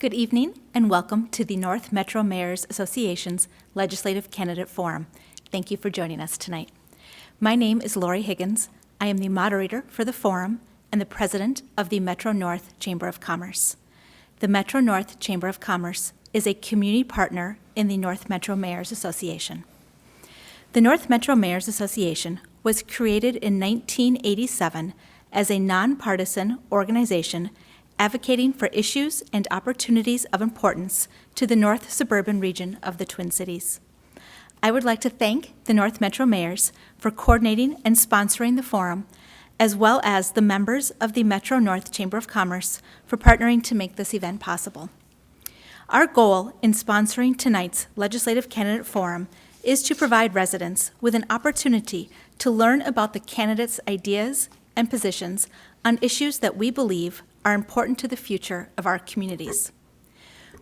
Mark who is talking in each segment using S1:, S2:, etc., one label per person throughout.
S1: Good evening and welcome to the North Metro Mayors Association's Legislative Candidate Forum. Thank you for joining us tonight. My name is Lori Higgins. I am the moderator for the forum and the president of the Metro North Chamber of Commerce. The Metro North Chamber of Commerce is a community partner in the North Metro Mayors Association. The North Metro Mayors Association was created in 1987 as a nonpartisan organization advocating for issues and opportunities of importance to the North suburban region of the Twin Cities. I would like to thank the North Metro Mayors for coordinating and sponsoring the forum, as well as the members of the Metro North Chamber of Commerce for partnering to make this event possible. Our goal in sponsoring tonight's Legislative Candidate Forum is to provide residents with an opportunity to learn about the candidates' ideas and positions on issues that we believe are important to the future of our communities.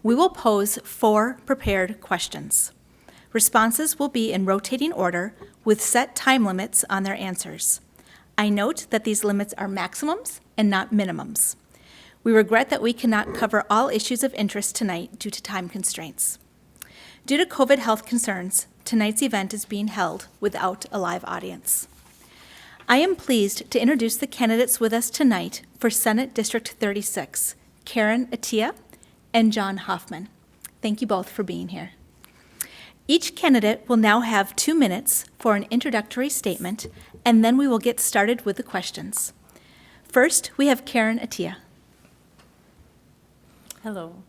S1: We will pose 4 prepared questions. Responses will be in rotating order with set time limits on their answers. I note that these limits are maximums and not minimums. We regret that we cannot cover all issues of interest tonight due to time constraints. Due to COVID health concerns, tonight's event is being held without a live audience. I am pleased to introduce the candidates with us tonight for Senate District 36, Karen ATTIA and John HOFFMAN. Thank you both for being here. Each candidate will now have 2 minutes for an introductory statement, and then we will get started with the questions. First, we have Karen ATTIA.
S2: Hello.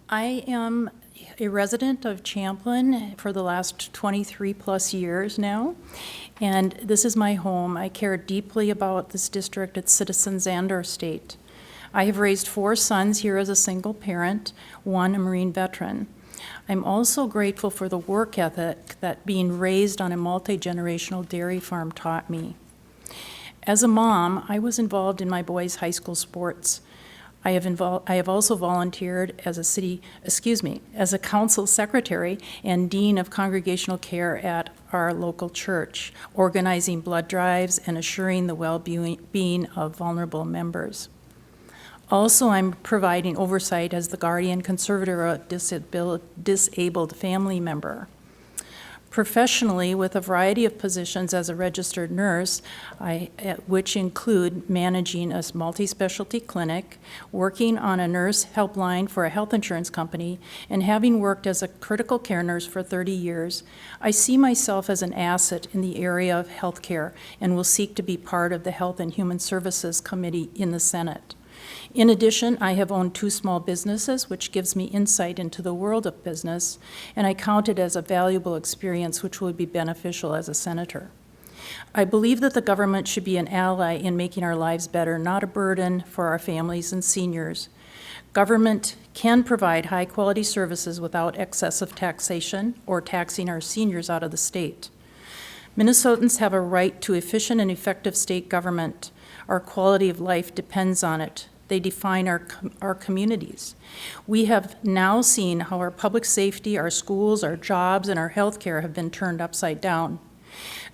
S2: I am a resident of Champlin for the last 23 plus years now, and this is my home. I care deeply about this district, its citizens, and our state. I have raised 4 sons here as a single parent, 1 a Marine veteran. I'm also grateful for the work ethic that being raised on a multi-generational dairy farm taught me. As a mom, I was involved in my boys' high school sports. I have also volunteered as a council secretary and dean of congregational care at our local church, organizing blood drives and assuring the well-being of vulnerable members. Also, I'm providing oversight as the guardian conservator of a disabled family member. Professionally, with a variety of positions as a registered nurse, which include managing a multi-specialty clinic, working on a nurse helpline for a health insurance company, and having worked as a critical care nurse for 30 years, I see myself as an asset in the area of healthcare and will seek to be part of the Health and Human Services Committee in the Senate. In addition, I have owned 2 small businesses, which gives me insight into the world of business, and I count it as a valuable experience which would be beneficial as a senator. I believe that the government should be an ally in making our lives better, not a burden for our families and seniors. Government can provide high-quality services without excessive taxation or taxing our seniors out of the state. Minnesotans have a right to efficient and effective state government. Our quality of life depends on it. They define our communities. We have now seen how our public safety, our schools, our jobs, and our health care have been turned upside down.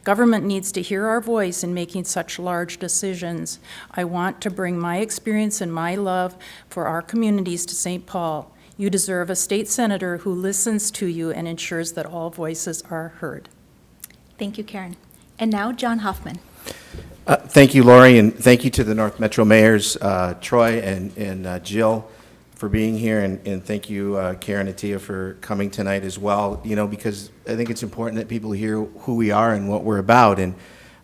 S2: Government needs to hear our voice in making such large decisions. I want to bring my experience and my love for our communities to St. Paul. You deserve a state senator who listens to you and ensures that all voices are heard.
S1: Thank you, Karen. And now, John HOFFMAN.
S3: Thank you, Lori, and thank you to the North Metro Mayors, Troy and Jill, for being here, and thank you, Karen ATTIA, for coming tonight as well, because I think it's important that people hear who we are and what we're about. And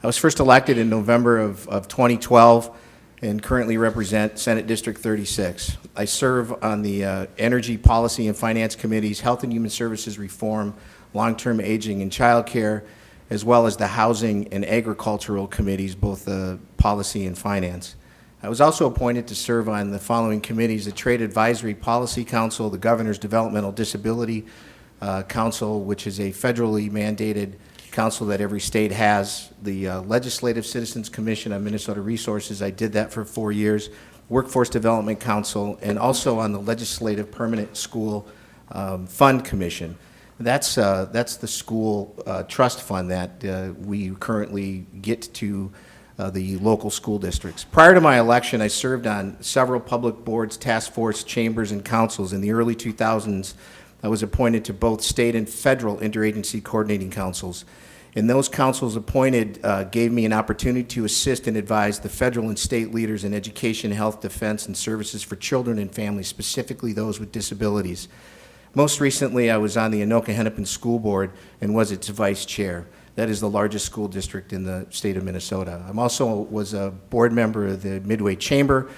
S3: I was first elected in November of 2012 and currently represent Senate District 36. I serve on the Energy Policy and Finance Committees, Health and Human Services Reform, Long-Term Aging and Child Care, as well as the Housing and Agricultural Committees, both Policy and Finance. I was also appointed to serve on the following committees: the Trade Advisory Policy Council, the Governor's Developmental Disability Council, which is a federally mandated council that every state has, the Legislative Citizens Commission on Minnesota Resources. I did that for 4 years, Workforce Development Council, and also on the Legislative Permanent School Fund Commission. That's the school trust fund that we currently get to the local school districts. Prior to my election, I served on several public boards, task force, chambers, and councils. In the early 2000s, I was appointed to both state and federal interagency coordinating councils. And those councils appointed gave me an opportunity to assist and advise the federal and state leaders in education, health, defense, and services for children and families, specifically those with disabilities. Most recently, I was on the Anoka-Hennepin School Board and was its vice chair. That is the largest school district in the state of Minnesota. I also was a board member of the Midway Chamber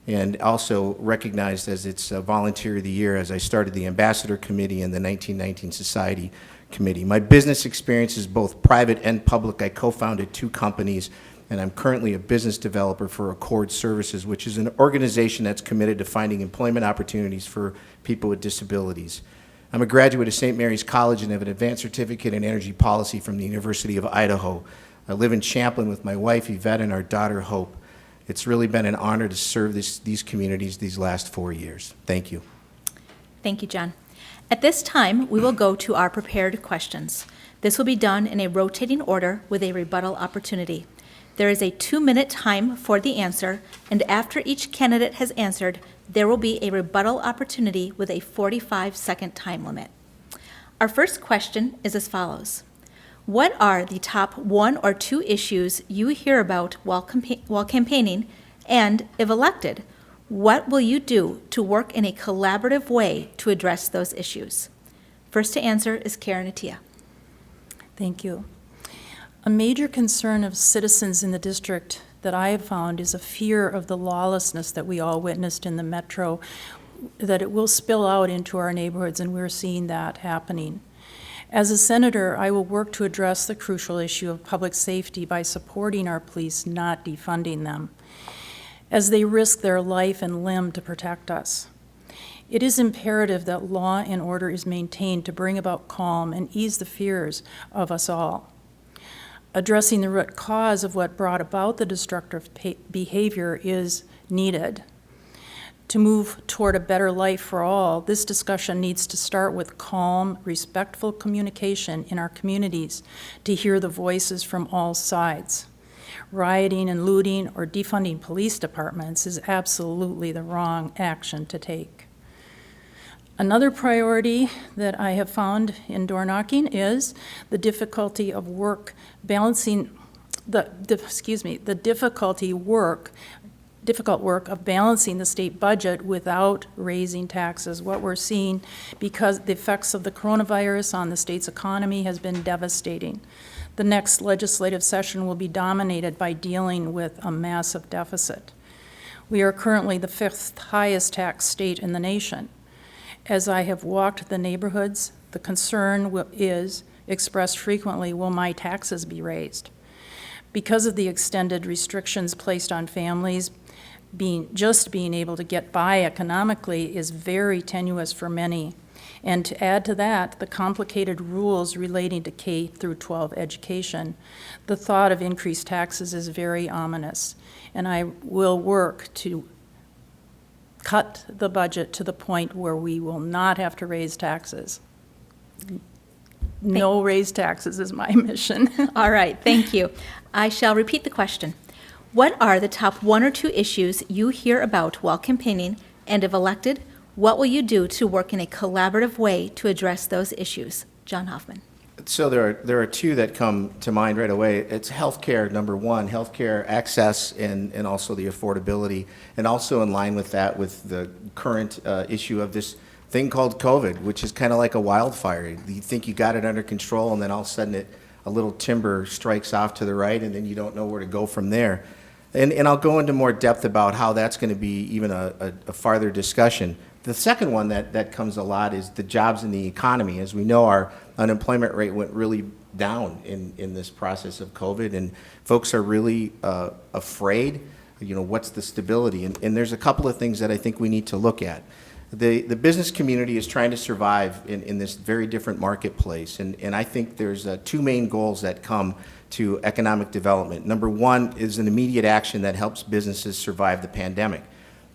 S3: and also recognized as its Volunteer of the Year as I started the Ambassador Committee and the 1919 Society Committee. My business experience is both private and public. I co-founded 2 companies, and I'm currently a business developer for Accord Services, which is an organization that's committed to finding employment opportunities for people with disabilities. I'm a graduate of St. Mary's College and have an advanced certificate in energy policy from the University of Idaho. I live in Champlin with my wife, Yvette, and our daughter, Hope. It's really been an honor to serve these communities these last 4 years. Thank you.
S1: Thank you, John. At this time, we will go to our prepared questions. This will be done in a rotating order with a rebuttal opportunity. There is a 2-minute time for the answer, and after each candidate has answered, there will be a rebuttal opportunity with a 45-second time limit. Our first question is as follows. What are the top 1 or 2 issues you hear about while campaigning, and if elected, what will you do to work in a collaborative way to address those issues? First to answer is Karen ATTIA.
S2: Thank you. A major concern of citizens in the district that I have found is a fear of the lawlessness that we all witnessed in the metro, that it will spill out into our neighborhoods, and we're seeing that happening. As a senator, I will work to address the crucial issue of public safety by supporting our police, not defunding them, as they risk their life and limb to protect us. It is imperative that law and order is maintained to bring about calm and ease the fears of us all. Addressing the root cause of what brought about the destructive behavior is needed. To move toward a better life for all, this discussion needs to start with calm, respectful communication in our communities to hear the voices from all sides. Rioting and looting or defunding police departments is absolutely the wrong action to take. Another priority that I have found in door knocking is the difficulty of work balancing difficult work of balancing the state budget without raising taxes. What we're seeing, because the effects of the coronavirus on the state's economy has been devastating. The next legislative session will be dominated by dealing with a massive deficit. We are currently the 5th highest tax state in the nation. As I have walked the neighborhoods, the concern is expressed frequently, will my taxes be raised? Because of the extended restrictions placed on families, being able to get by economically is very tenuous for many. And to add to that, the complicated rules relating to K through 12 education, the thought of increased taxes is very ominous. And I will work to cut the budget to the point where we will not have to raise taxes. No raised taxes is my mission.
S1: All right, thank you. I shall repeat the question. What are the top 1 or 2 issues you hear about while campaigning, and if elected, what will you do to work in a collaborative way to address those issues? John Hoffman.
S3: So there are 2 that come to mind right away. It's healthcare, number 1, healthcare access and also the affordability, and also in line with that with the current issue of this thing called COVID, which is kind of like a wildfire. You think you got it under control, and then all of a sudden a little timber strikes off to the right, and then you don't know where to go from there. And I'll go into more depth about how that's going to be even a farther discussion. The second one that comes a lot is the jobs in the economy. As we know, our unemployment rate went really down in this process of COVID, and folks are really afraid, what's the stability? And there's a couple of things that I think we need to look at. The business community is trying to survive in this very different marketplace, and I think there's 2 main goals that come to economic development. Number 1 is an immediate action that helps businesses survive the pandemic.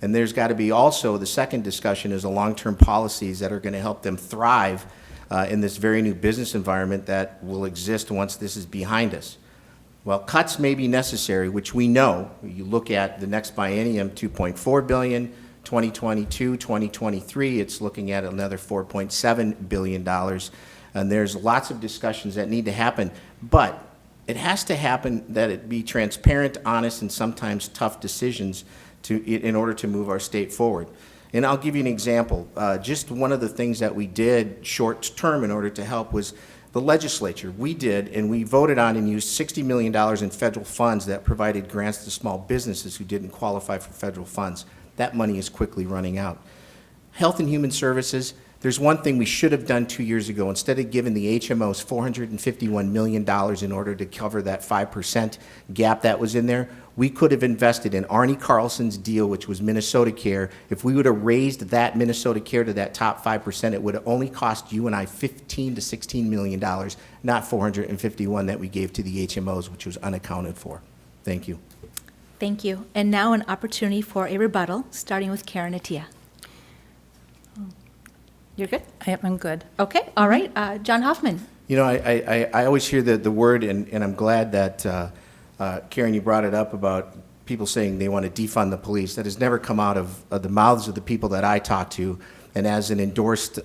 S3: And there's got to be also, the second discussion is long-term policies that are going to help them thrive in this very new business environment that will exist once this is behind us. Well, cuts may be necessary, which we know. You look at the next biennium, $2.4 billion, 2022, 2023, it's looking at another $4.7 billion. And there's lots of discussions that need to happen. But it has to happen that it be transparent, honest, and sometimes tough decisions in order to move our state forward. And I'll give you an example. Just one of the things that we did short term in order to help was the legislature. We did, and we voted on and used $60 million in federal funds that provided grants to small businesses who didn't qualify for federal funds. That money is quickly running out. Health and Human Services, there's one thing we should have done 2 years ago. Instead of giving the HMOs $451 million in order to cover that 5% gap that was in there, we could have invested in Arnie Carlson's deal, which was Minnesota Care. If we would have raised that Minnesota Care to that top 5%, it would have only cost you and I $15 to $16 million, not $451 that we gave to the HMOs, which was unaccounted for. Thank you.
S1: Thank you. And now an opportunity for a rebuttal, starting with Karen Attia. You're good?
S2: I'm good.
S1: Okay, all right. John Hoffman.
S3: You know, I always hear the word, and I'm glad that, Karen, you brought it up about people saying they want to defund the police. That has never come out of the mouths of the people that I talk to. And as an endorsed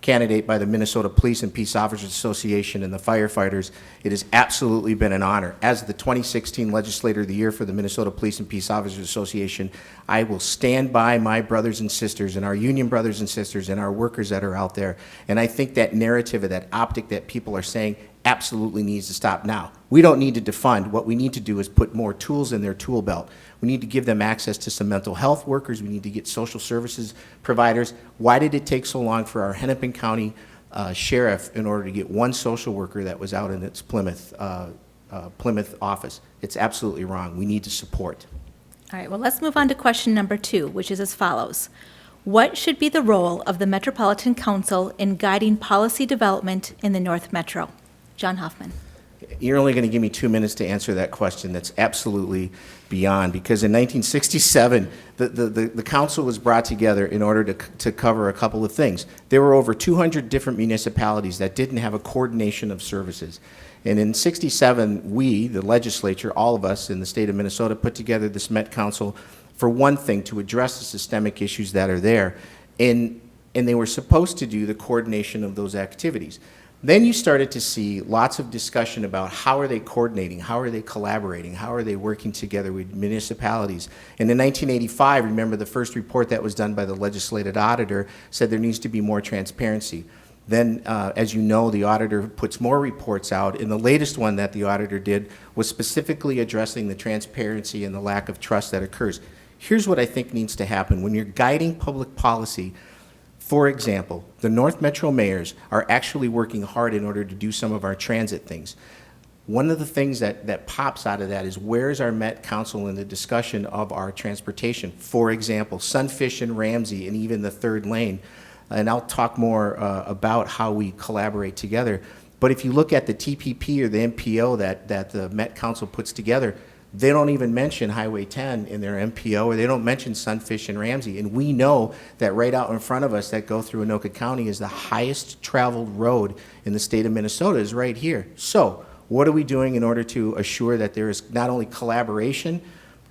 S3: candidate by the Minnesota Police and Peace Officers Association and the firefighters, it has absolutely been an honor. As the 2016 Legislator of the Year for the Minnesota Police and Peace Officers Association, I will stand by my brothers and sisters and our union brothers and sisters and our workers that are out there. And I think that narrative or that optic that people are saying absolutely needs to stop now. We don't need to defund. What we need to do is put more tools in their tool belt. We need to give them access to some mental health workers. We need to get social services providers. Why did it take so long for our Hennepin County sheriff in order to get one social worker that was out in its Plymouth office? It's absolutely wrong. We need to support.
S1: All right, well, let's move on to question number 2, which is as follows. What should be the role of the Metropolitan Council in guiding policy development in the North Metro? John Hoffman.
S3: You're only going to give me 2 minutes to answer that question. That's absolutely beyond, because in 1967, the council was brought together in order to cover a couple of things. There were over 200 different municipalities that didn't have a coordination of services. And in 67, we, the legislature, all of us in the state of Minnesota, put together this Met Council for one thing, to address the systemic issues that are there. And they were supposed to do the coordination of those activities. Then you started to see lots of discussion about how are they coordinating, how are they collaborating, how are they working together with municipalities. And in 1985, remember the first report that was done by the legislative auditor said there needs to be more transparency. Then, as you know, the auditor puts more reports out, and the latest one that the auditor did was specifically addressing the transparency and the lack of trust that occurs. Here's what I think needs to happen. When you're guiding public policy, for example, the North Metro mayors are actually working hard in order to do some of our transit things. One of the things that pops out of that is, where's our Met Council in the discussion of our transportation? For example, Sunfish and Ramsey and even the third lane. And I'll talk more about how we collaborate together. But if you look at the TPP or the MPO that the Met Council puts together, they don't even mention Highway 10 in their MPO, or they don't mention Sunfish and Ramsey. And we know that right out in front of us that go through Anoka County is the highest traveled road in the state of Minnesota, is right here. So what are we doing in order to assure that there is not only collaboration,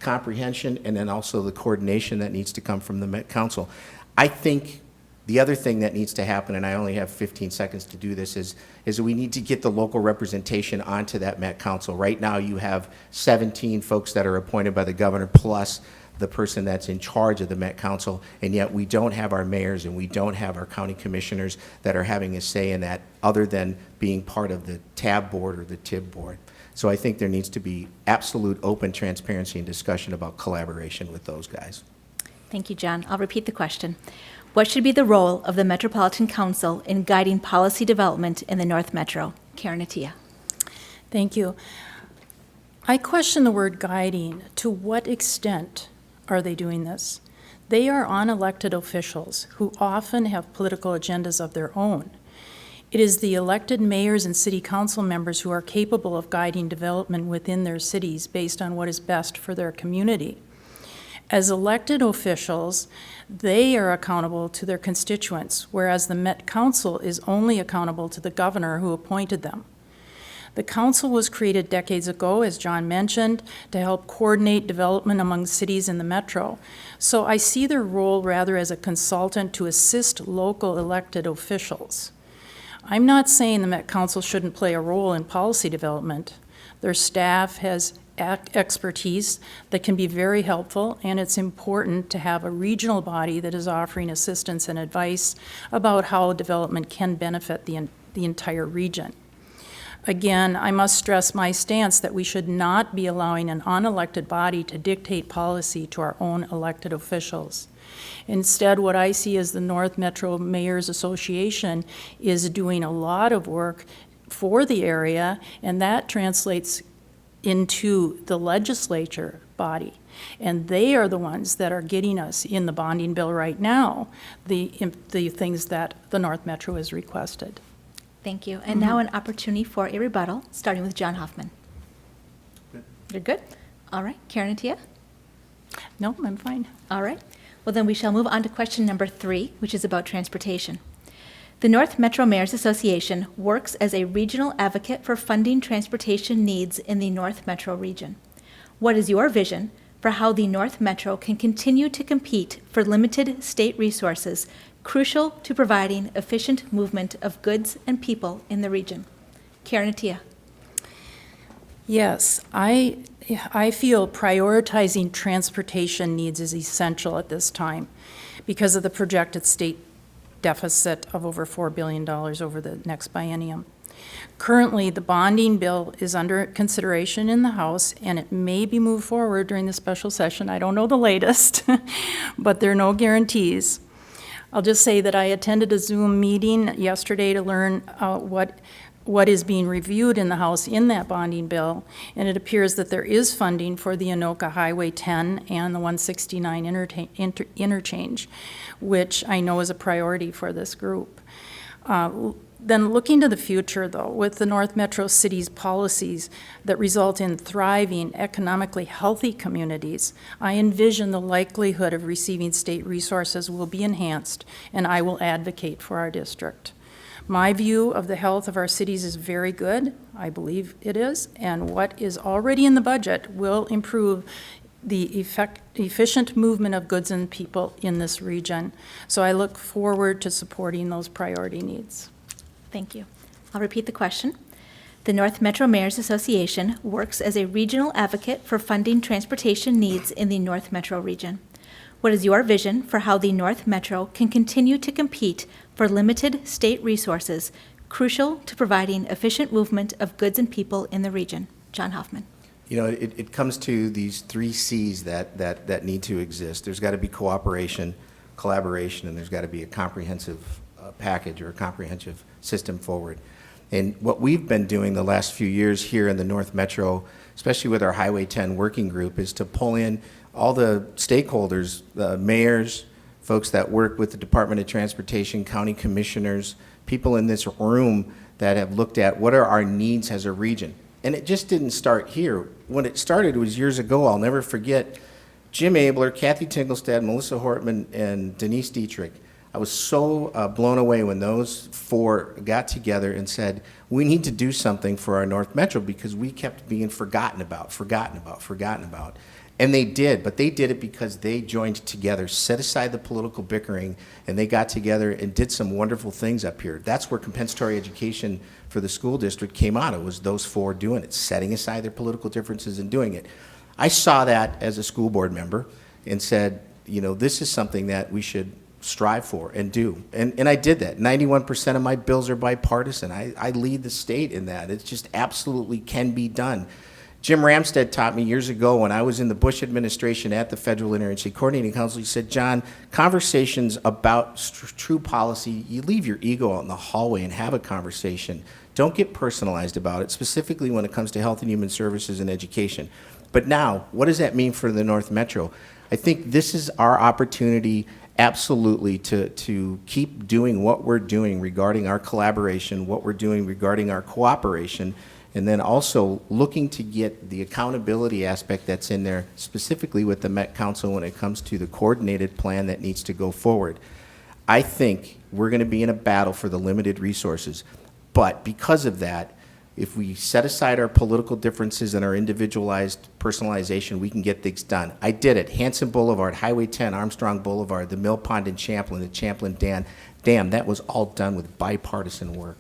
S3: comprehension, and then also the coordination that needs to come from the Met Council? I think the other thing that needs to happen, and I only have 15 seconds to do this, is we need to get the local representation onto that Met Council. Right now you have 17 folks that are appointed by the governor plus the person that's in charge of the Met Council, and yet we don't have our mayors and we don't have our county commissioners that are having a say in that, other than being part of the TAB board or the TIB board. So I think there needs to be absolute open transparency and discussion about collaboration with those guys.
S1: Thank you, John. I'll repeat the question. What should be the role of the Metropolitan Council in guiding policy development in the North Metro? Karen Attia.
S2: Thank you. I question the word guiding. To what extent are they doing this? They are unelected officials who often have political agendas of their own. It is the elected mayors and city council members who are capable of guiding development within their cities based on what is best for their community. As elected officials, they are accountable to their constituents, whereas the Met Council is only accountable to the governor who appointed them. The council was created decades ago, as John mentioned, to help coordinate development among cities in the metro. So I see their role rather as a consultant to assist local elected officials. I'm not saying the Met Council shouldn't play a role in policy development. Their staff has expertise that can be very helpful, and it's important to have a regional body that is offering assistance and advice about how development can benefit the entire region. Again, I must stress my stance that we should not be allowing an unelected body to dictate policy to our own elected officials. Instead, what I see as the North Metro Mayors Association is doing a lot of work for the area, and that translates into the legislature body. And they are the ones that are getting us in the bonding bill right now, the things that the North Metro has requested.
S1: Thank you. And now an opportunity for a rebuttal, starting with John Hoffman. You're good? All right. Karen and Tia?
S2: No, I'm fine.
S1: All right. Well, then we shall move on to question number 3, which is about transportation. The North Metro Mayors Association works as a regional advocate for funding transportation needs in the North Metro region. What is your vision for how the North Metro can continue to compete for limited state resources crucial to providing efficient movement of goods and people in the region? Karen and Tia.
S2: Yes, I feel prioritizing transportation needs is essential at this time because of the projected state deficit of over $4 billion over the next biennium. Currently, the bonding bill is under consideration in the House, and it may be moved forward during the special session. I don't know the latest, but there are no guarantees. I'll just say that I attended a Zoom meeting yesterday to learn what is being reviewed in the House in that bonding bill, and it appears that there is funding for the Anoka Highway 10 and the 169 interchange, which I know is a priority for this group. Then looking to the future, though, with the North Metro cities policies that result in thriving, economically healthy communities, I envision the likelihood of receiving state resources will be enhanced, and I will advocate for our district. My view of the health of our cities is very good. I believe it is, and what is already in the budget will improve the efficient movement of goods and people in this region. So I look forward to supporting those priority needs.
S1: Thank you. I'll repeat the question. The North Metro Mayors Association works as a regional advocate for funding transportation needs in the North Metro region. What is your vision for how the North Metro can continue to compete for limited state resources crucial to providing efficient movement of goods and people in the region? John Hoffman.
S3: You know, it comes to these 3 C's that need to exist. There's got to be cooperation, collaboration, and there's got to be a comprehensive package or a comprehensive system forward. And what we've been doing the last few years here in the North Metro, especially with our Highway 10 working group, is to pull in all the stakeholders, the mayors, folks that work with the Department of Transportation, county commissioners, people in this room that have looked at what are our needs as a region. And it just didn't start here. When it started, it was years ago. I'll never forget Jim Abler, Kathy Tingelstad, Melissa Hortman, and Denise Dietrich. I was so blown away when those 4 got together and said, we need to do something for our North Metro because we kept being forgotten about. And they did, but they did it because they joined together, set aside the political bickering, and they got together and did some wonderful things up here. That's where compensatory education for the school district came out. It was those 4 doing it, setting aside their political differences and doing it. I saw that as a school board member and said, you know, this is something that we should strive for and do. And I did that. 91% of my bills are bipartisan. I lead the state in that. It just absolutely can be done. Jim Ramstad taught me years ago when I was in the Bush administration at the Federal Interagency Coordinating Council. He said, John, conversations about true policy, you leave your ego out in the hallway and have a conversation. Don't get personalized about it, specifically when it comes to health and human services and education. But now, what does that mean for the North Metro? I think this is our opportunity absolutely to keep doing what we're doing regarding our collaboration, what we're doing regarding our cooperation, and then also looking to get the accountability aspect that's in there, specifically with the Met Council when it comes to the coordinated plan that needs to go forward. I think we're going to be in a battle for the limited resources, but because of that, if we set aside our political differences and our individualized personalization, we can get things done. I did it. Hanson Boulevard, Highway 10, Armstrong Boulevard, the Mill Pond in Champlin, the Champlin Dam, that was all done with bipartisan work.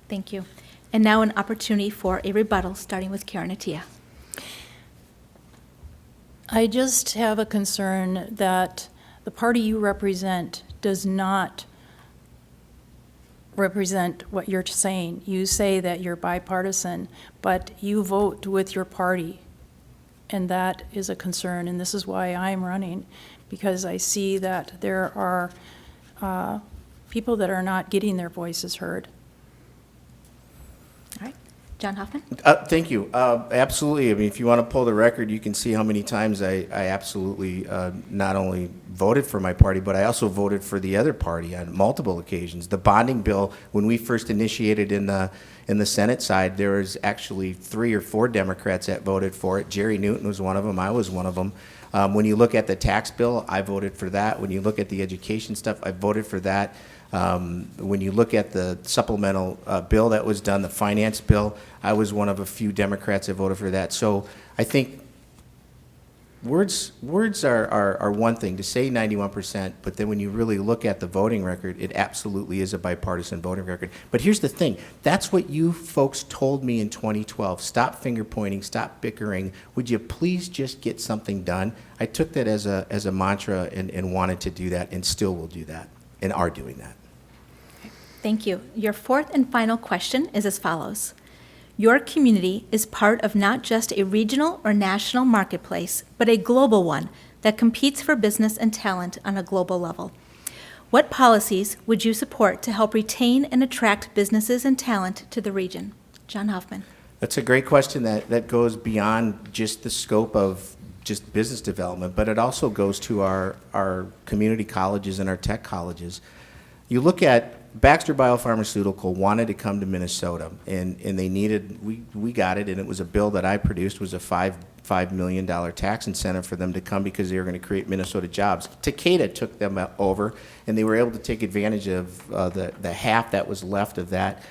S1: Thank you. And now an opportunity for a rebuttal, starting with Karen ATTIA.
S2: I just have a concern that the party you represent does not represent what you're saying. You say that you're bipartisan, but you vote with your party, and that is a concern, and this is why I'm running, because I see that there are people that are not getting their voices heard.
S1: All right. John Hoffman?
S3: Thank you. Absolutely. I mean, if you want to pull the record, you can see how many times I absolutely not only voted for my party, but I also voted for the other party on multiple occasions. The bonding bill, when we first initiated in the Senate side, there was actually 3 or 4 Democrats that voted for it. Jerry Newton was one of them. I was one of them. When you look at the tax bill, I voted for that. When you look at the education stuff, I voted for that. When you look at the supplemental bill that was done, the finance bill, I was one of a few Democrats that voted for that. So I think words are one thing, to say 91%, but then when you really look at the voting record, it absolutely is a bipartisan voting record. But here's the thing, that's what you folks told me in 2012. Stop finger pointing, stop bickering. Would you please just get something done? I took that as a mantra and wanted to do that, and still will do that, and are doing that.
S1: Thank you. Your fourth and final question is as follows. Your community is part of not just a regional or national marketplace, but a global one that competes for business and talent on a global level. What policies would you support to help retain and attract businesses and talent to the region? John Hoffman.
S3: That's a great question that goes beyond just the scope of just business development, but it also goes to our community colleges and our tech colleges. You look at Baxter Biopharmaceutical wanted to come to Minnesota, and they needed, we got it, and it was a bill that I produced, was a $5 million tax incentive for them to come because they were going to create Minnesota jobs. Takeda took them over, and they were able to take advantage of the half that was left of that.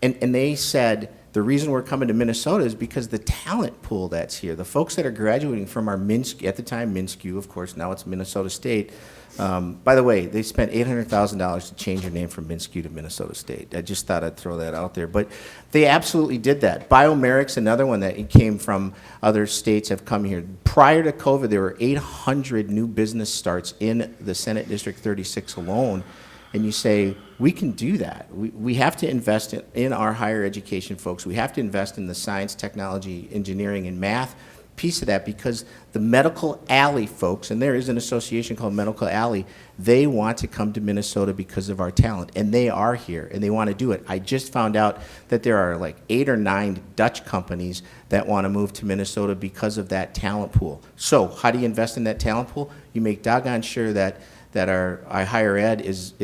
S3: And they said, the reason we're coming to Minnesota is because the talent pool that's here, the folks that are graduating from our MNSCU, at the time MNSCU, of course, now it's Minnesota State. By the way, they spent $800,000 to change their name from MNSCU to Minnesota State. I just thought I'd throw that out there. But they absolutely did that. Biomeric's another one that came from other states, have come here. Prior to COVID, there were 800 new business starts in the Senate District 36 alone. And you say, we can do that. We have to invest in our higher education folks. We have to invest in the science, technology, engineering, and math piece of that, because the Medical Alley folks, and there is an association called Medical Alley, they want to come to Minnesota because of our talent, and they are here, and they want to do it. I just found out that there are like 8 or 9 Dutch companies that want to move to Minnesota because of that talent pool. So how do you invest in that talent pool? You make doggone sure that our higher ed is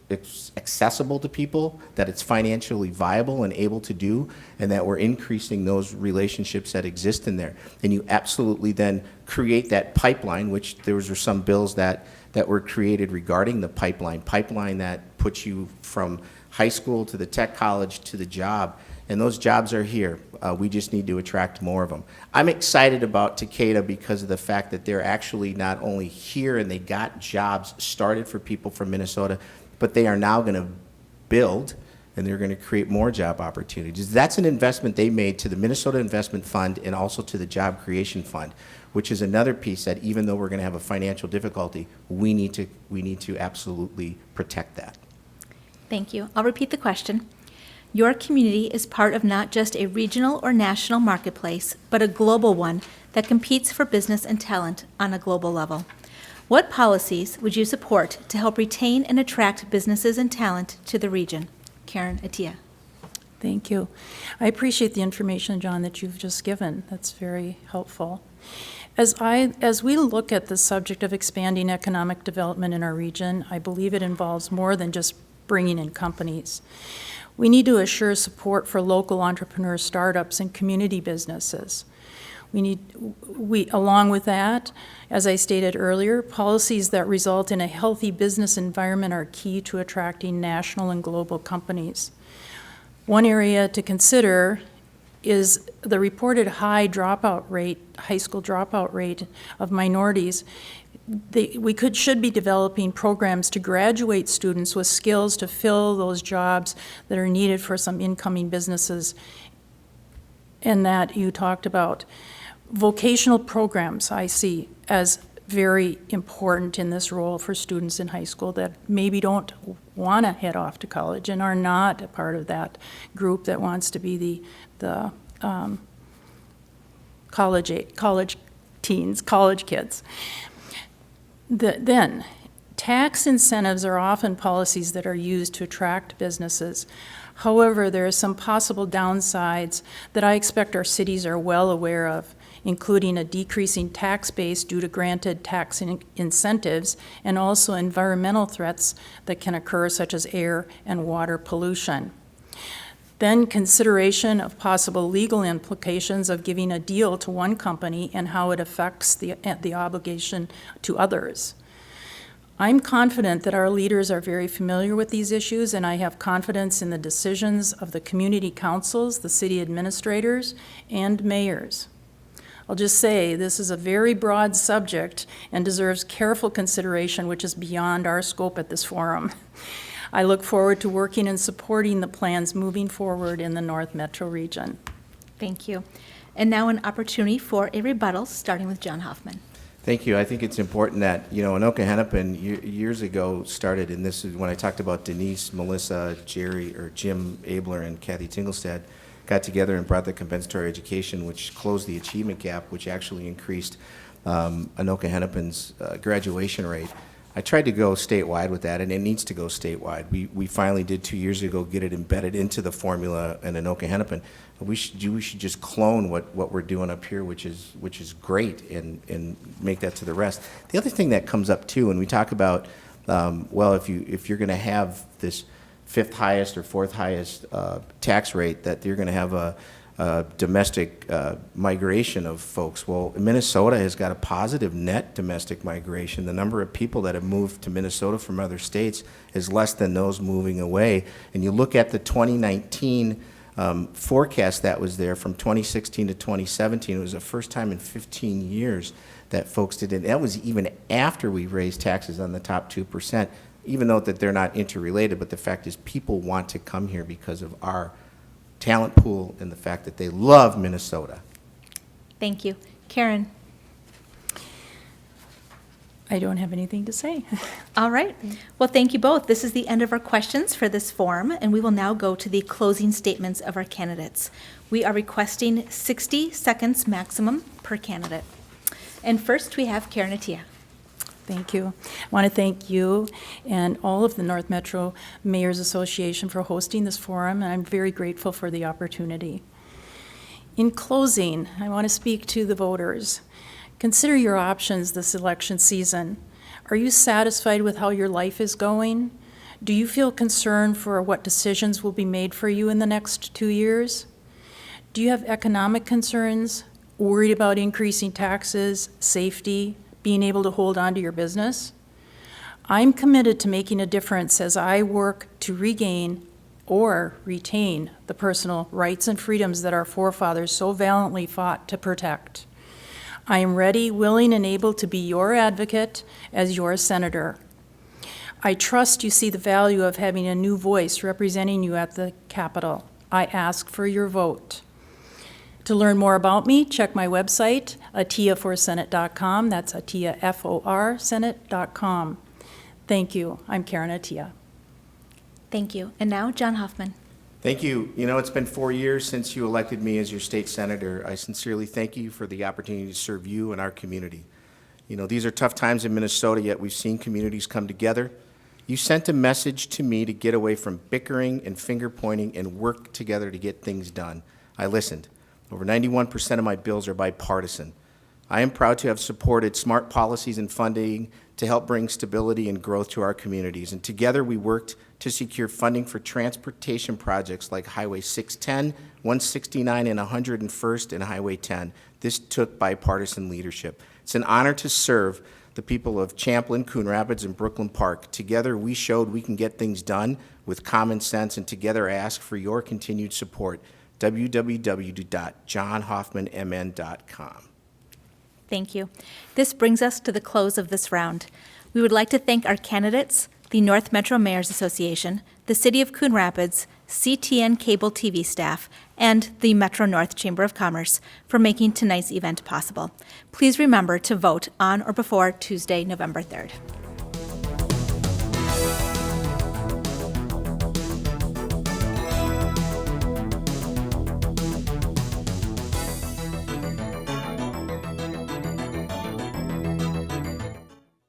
S3: it's accessible to people, that it's financially viable and able to do, and that we're increasing those relationships that exist in there. And you absolutely then create that pipeline, which there were some bills that were created regarding the pipeline that puts you from high school to the tech college to the job, and those jobs are here. We just need to attract more of them. I'm excited about Takeda because of the fact that they're actually not only here and they got jobs started for people from Minnesota, but they are now going to build, and they're going to create more job opportunities. That's an investment they made to the Minnesota Investment Fund and also to the Job Creation Fund, which is another piece that even though we're going to have a financial difficulty, we need to absolutely protect that.
S1: Thank you. I'll repeat the question. Your community is part of not just a regional or national marketplace, but a global one that competes for business and talent on a global level. What policies would you support to help retain and attract businesses and talent to the region? Karen ATTIA.
S2: Thank you. I appreciate the information, John, that you've just given. That's very helpful. As we look at the subject of expanding economic development in our region, I believe it involves more than just bringing in companies. We need to assure support for local entrepreneurs, startups, and community businesses. Along with that, as I stated earlier, policies that result in a healthy business environment are key to attracting national and global companies. One area to consider is the reported high dropout rate, high school dropout rate of minorities. We should be developing programs to graduate students with skills to fill those jobs that are needed for some incoming businesses and that you talked about. Vocational programs I see as very important in this role for students in high school that maybe don't want to head off to college and are not a part of that group that wants to be the college teens, college kids. Then, tax incentives are often policies that are used to attract businesses. However, there are some possible downsides that I expect our cities are well aware of, including a decreasing tax base due to granted tax incentives and also environmental threats that can occur, such as air and water pollution. Then consideration of possible legal implications of giving a deal to one company and how it affects the obligation to others. I'm confident that our leaders are very familiar with these issues, and I have confidence in the decisions of the community councils, the city administrators, and mayors. I'll just say this is a very broad subject and deserves careful consideration, which is beyond our scope at this forum. I look forward to working and supporting the plans moving forward in the North Metro region.
S1: Thank you. And now an opportunity for a rebuttal, starting with John Hoffman.
S3: Thank you. I think it's important that, Anoka Hennepin years ago started, and this is when I talked about Denise, Melissa, Jim Abler, and Kathy Tingelstad got together and brought the compensatory education, which closed the achievement gap, which actually increased Anoka Hennepin's graduation rate. I tried to go statewide with that, and it needs to go statewide. We finally did 2 years ago get it embedded into the formula in Anoka Hennepin. We should just clone what we're doing up here, which is great, and make that to the rest. The other thing that comes up too, when we talk about, if you're going to have this fifth highest or fourth highest tax rate, that you're going to have a domestic migration of folks. Well, Minnesota has got a positive net domestic migration. The number of people that have moved to Minnesota from other states is less than those moving away. And you look at the 2019 forecast that was there from 2016 to 2017, it was the first time in 15 years that folks did it. That was even after we raised taxes on the top 2%, even though that they're not interrelated, but the fact is people want to come here because of our talent pool and the fact that they love Minnesota.
S1: Thank you. Karen.
S2: I don't have anything to say.
S1: All right. Well, thank you both. This is the end of our questions for this forum, and we will now go to the closing statements of our candidates. We are requesting 60 seconds maximum per candidate. And first, we have Karen ATTIA.
S2: Thank you. I want to thank you and all of the North Metro Mayors Association for hosting this forum, and I'm very grateful for the opportunity. In closing, I want to speak to the voters. Consider your options this election season. Are you satisfied with how your life is going? Do you feel concerned for what decisions will be made for you in the next 2 years? Do you have economic concerns, worried about increasing taxes, safety, being able to hold on to your business? I'm committed to making a difference as I work to regain or retain the personal rights and freedoms that our forefathers so valiantly fought to protect. I am ready, willing, and able to be your advocate as your senator. I trust you see the value of having a new voice representing you at the Capitol. I ask for your vote. To learn more about me, check my website, ATTIAforsenate.com. That's ATTIA, F-O-R, Senate.com. Thank you. I'm Karen ATTIA.
S1: Thank you. And now, John Hoffman.
S3: Thank you. It's been 4 years since you elected me as your state senator. I sincerely thank you for the opportunity to serve you and our community. These are tough times in Minnesota, yet we've seen communities come together. You sent a message to me to get away from bickering and finger pointing and work together to get things done. I listened. Over 91% of my bills are bipartisan. I am proud to have supported smart policies and funding to help bring stability and growth to our communities. And together we worked to secure funding for transportation projects like Highway 610, 169, and 101st, and Highway 10. This took bipartisan leadership. It's an honor to serve the people of Champlin, Coon Rapids, and Brooklyn Park. Together we showed we can get things done with common sense, and together I ask for your continued support. www.johnhoffmanmn.com.
S1: Thank you. This brings us to the close of this round. We would like to thank our candidates, the North Metro Mayors Association, the City of Coon Rapids, CTN Cable TV staff, and the Metro North Chamber of Commerce for making tonight's event possible. Please remember to vote on or before Tuesday, November 3rd.